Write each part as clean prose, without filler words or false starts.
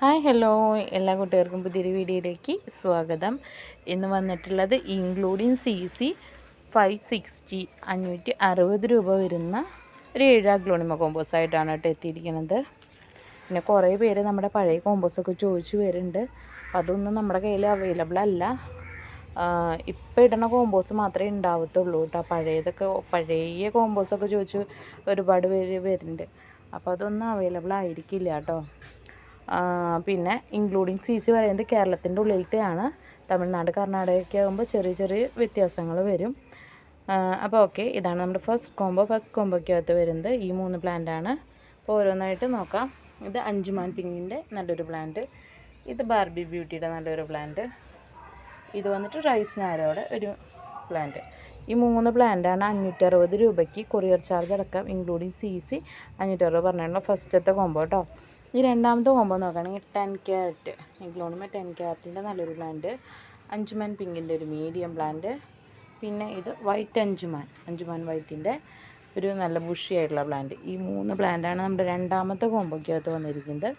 Hi hello എല്ലാ കൂട്ടുകാർക്കും പുതിയൊരു വീഡിയോയിലേക്ക് സ്വാഗതം. ഇന്ന് വന്നിട്ടുള്ളത് ഇൻക്ലൂഡിങ് CC 560 560 രൂപ വരുന്ന ഒരു 7 അഗ്ലോണിമ കോമ്പോസായിട്ടാണ് കേട്ടോ എത്തിയിരിക്കുന്നത്. പിന്നെ കുറേ പേര് നമ്മുടെ പഴയ കോമ്പോസൊക്കെ ചോദിച്ചു വരുന്നുണ്ട്. അതൊന്നും നമ്മുടെ കയ്യിൽ അവൈലബിൾ അല്ല. ഇപ്പോൾ ഇടുന്ന കോമ്പോസ് മാത്രമേ ഉണ്ടാവത്തുള്ളൂ കേട്ടോ. പഴയ കോമ്പോസൊക്കെ ചോദിച്ച് ഒരുപാട് പേര് വരുന്നുണ്ട്. അപ്പോൾ അതൊന്നും അവൈലബിൾ ആയിരിക്കില്ല കേട്ടോ. പിന്നെ ഇൻക്ലൂഡിങ് CC പറയുന്നത് കേരളത്തിൻ്റെ ഉള്ളിലത്തെയാണ്. തമിഴ്നാട് കർണാടകയൊക്കെ ആകുമ്പോൾ ചെറിയ ചെറിയ വ്യത്യാസങ്ങൾ വരും. അപ്പോൾ ഓക്കെ, ഇതാണ് നമ്മുടെ ഫസ്റ്റ് കോമ്പോയ്ക്കകത്ത് വരുന്നത് ഈ 3 പ്ലാന്റാണ്. അപ്പോൾ ഓരോന്നായിട്ട് നോക്കാം. ഇത് അഞ്ചുമാൻ പിങ്കിൻ്റെ നല്ലൊരു പ്ലാന്റ്, ഇത് ബാർബി ബ്യൂട്ടിയുടെ നല്ലൊരു പ്ലാന്റ്, ഇത് വന്നിട്ട് റൈസ് നാരോയുടെ ഒരു പ്ലാന്റ്. ഈ 3 പ്ലാന്റാണ് 560 രൂപയ്ക്ക് കൊറിയർ ചാർജ് അടക്കം ഇൻക്ലൂഡിങ് CC 560 പറഞ്ഞുള്ള ഫസ്റ്റത്തെ കോമ്പോ കേട്ടോ. ഈ രണ്ടാമത്തെ കോമ്പോ നോക്കുകയാണെങ്കിൽ 10 ക്യാരറ്റ് ഇഗ്ലോണിമ 10 ക്യാരറ്റിൻ്റെ നല്ലൊരു പ്ലാന്റ്, അഞ്ചുമാൻ പിങ്കിൻ്റെ ഒരു മീഡിയം പ്ലാന്റ്, പിന്നെ ഇത് വൈറ്റ് അഞ്ചുമാൻ വൈറ്റിൻ്റെ ഒരു നല്ല ബുഷി ആയിട്ടുള്ള പ്ലാന്റ്. ഈ 3 പ്ലാന്റാണ് നമ്മുടെ രണ്ടാമത്തെ കോമ്പോയ്ക്കകത്ത് വന്നിരിക്കുന്നത്.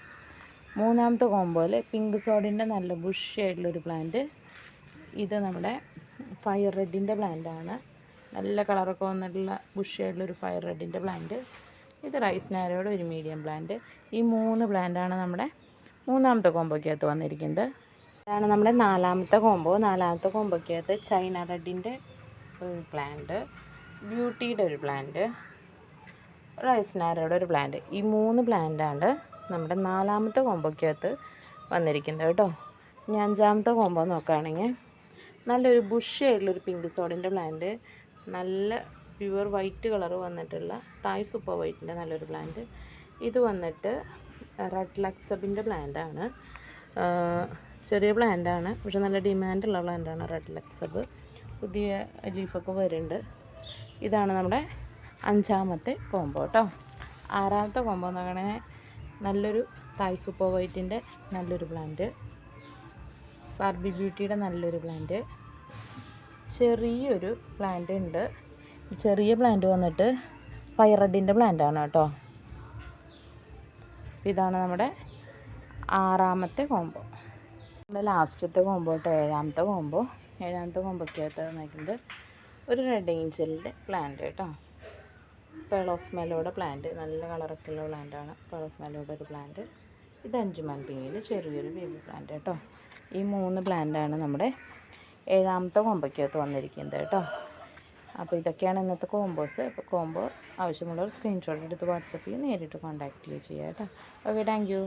മൂന്നാമത്തെ കോമ്പോയിൽ പിങ്ക് സോഡിൻ്റെ നല്ല ബുഷി ആയിട്ടുള്ളൊരു പ്ലാന്റ്, ഇത് നമ്മുടെ ഫയർ റെഡിൻ്റെ പ്ലാന്റാണ്. നല്ല കളറൊക്കെ വന്നിട്ടുള്ള ബുഷി ആയിട്ടുള്ളൊരു ഫയർ റെഡിൻ്റെ പ്ലാന്റ്, ഇത് റൈസ് നാരോയുടെ ഒരു മീഡിയം പ്ലാന്റ്. ഈ 3 പ്ലാന്റാണ് നമ്മുടെ മൂന്നാമത്തെ കോമ്പോയ്ക്കകത്ത് വന്നിരിക്കുന്നത്. ഇതാണ് നമ്മുടെ നാലാമത്തെ കോമ്പോയ്ക്കകത്ത് ചൈന റെഡിൻ്റെ ഒരു പ്ലാന്റ്, ബ്യൂട്ടിയുടെ ഒരു പ്ലാന്റ്, റൈസ് നാരോയുടെ ഒരു പ്ലാന്റ്. ഈ 3 പ്ലാന്റാണ് നമ്മുടെ നാലാമത്തെ കോമ്പോയ്ക്കകത്ത് വന്നിരിക്കുന്നത് കേട്ടോ. ഇനി അഞ്ചാമത്തെ കോമ്പോ നോക്കുകയാണെങ്കിൽ നല്ലൊരു ബുഷി ആയിട്ടുള്ളൊരു പിങ്ക് സോഡിൻ്റെ പ്ലാന്റ്, നല്ല പ്യുവർ വൈറ്റ് കളർ വന്നിട്ടുള്ള തായ് സൂപ്പർ വൈറ്റിൻ്റെ നല്ലൊരു പ്ലാന്റ്, ഇത് വന്നിട്ട് റെഡ് ലക്സബിൻ്റെ പ്ലാന്റാണ്. ചെറിയ പ്ലാന്റാണ്, പക്ഷെ നല്ല ഡിമാൻഡുള്ള പ്ലാന്റാണ് റെഡ് ലക്സബ്. പുതിയ ലീഫൊക്കെ വരുന്നുണ്ട്. ഇതാണ് നമ്മുടെ അഞ്ചാമത്തെ കോമ്പോ കേട്ടോ. ആറാമത്തെ കോമ്പോ എന്ന് പറയുന്നത് നല്ലൊരു തായ് സൂപ്പർ വൈറ്റിൻ്റെ നല്ലൊരു പ്ലാന്റ്, ബാർബി ബ്യൂട്ടിയുടെ നല്ലൊരു പ്ലാന്റ്, ചെറിയൊരു പ്ലാന്റ് ഉണ്ട്. ചെറിയ പ്ലാന്റ് വന്നിട്ട് ഫയർ റെഡിൻ്റെ പ്ലാന്റാണ് കേട്ടോ. ഇതാണ് നമ്മുടെ ആറാമത്തെ കോമ്പോ. നമ്മുടെ ലാസ്റ്റത്തെ കോമ്പോ കേട്ടോ, ഏഴാമത്തെ കോമ്പോയ്ക്കകത്ത് വന്നിരിക്കുന്നത് ഒരു റെഡ് ഏഞ്ചലിൻ്റെ പ്ലാന്റ് കേട്ടോ. പേൾ ഓഫ് മെലോയുടെ പ്ലാന്റ്, നല്ല കളറൊക്കെ ഉള്ള പ്ലാന്റാണ്. പേൾ ഓഫ് മെലോയുടെ ഒരു പ്ലാന്റ്, ഇത് അഞ്ചുമാൻ പിങ്കിൻ്റെ ചെറിയൊരു ബേബി പ്ലാന്റ് കേട്ടോ. ഈ 3 പ്ലാന്റാണ് നമ്മുടെ ഏഴാമത്തെ കോമ്പോയ്ക്കകത്ത് വന്നിരിക്കുന്നത് കേട്ടോ. അപ്പോൾ ഇതൊക്കെയാണ് ഇന്നത്തെ കോമ്പോസ്. അപ്പോൾ കോമ്പോ ആവശ്യമുള്ളവർ സ്ക്രീൻഷോട്ട് എടുത്ത് വാട്സപ്പ് ചെയ്ത് നേരിട്ട് കോൺടാക്റ്റ് ചെയ്യുക കേട്ടോ. Okay, thank you.